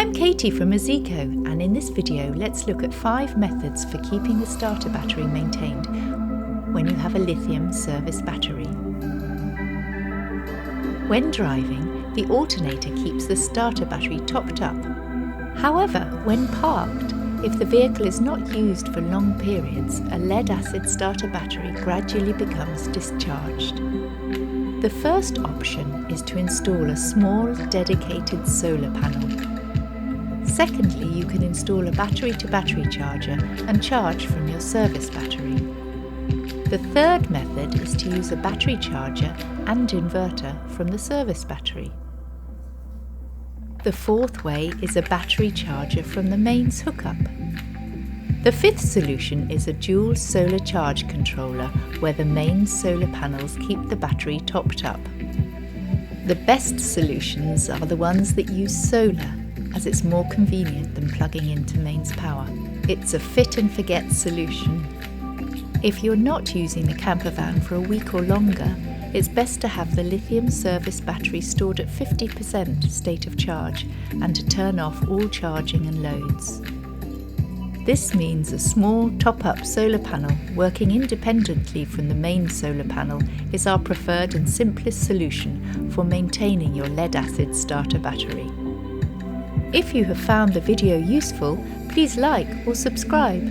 I'm Katy from Azeco, and in this video let's look at 5 methods for keeping the starter battery maintained when you have a lithium service battery. When driving, the alternator keeps the starter battery topped up. However, when parked, if the vehicle is not used for long periods, a lead-acid starter battery gradually becomes discharged. The first option is to install a small dedicated solar panel. Secondly, you can install a battery-to-battery charger and charge from your service battery. The third method is to use a battery charger and inverter from the service battery. The fourth way is a battery charger from the mains hookup. The fifth solution is a dual solar charge controller where the main solar panels keep the battery topped up. The best solutions are the ones that use solar, as it's more convenient than plugging into mains power. It's a fit and forget solution. If you're not using the camper van for a week or longer, it's best to have the lithium service battery stored at 50% state of charge and to turn off all charging and loads. This means a small top-up solar panel working independently from the main solar panel is our preferred and simplest solution for maintaining your lead-acid starter battery. If you have found the video useful, please like or subscribe.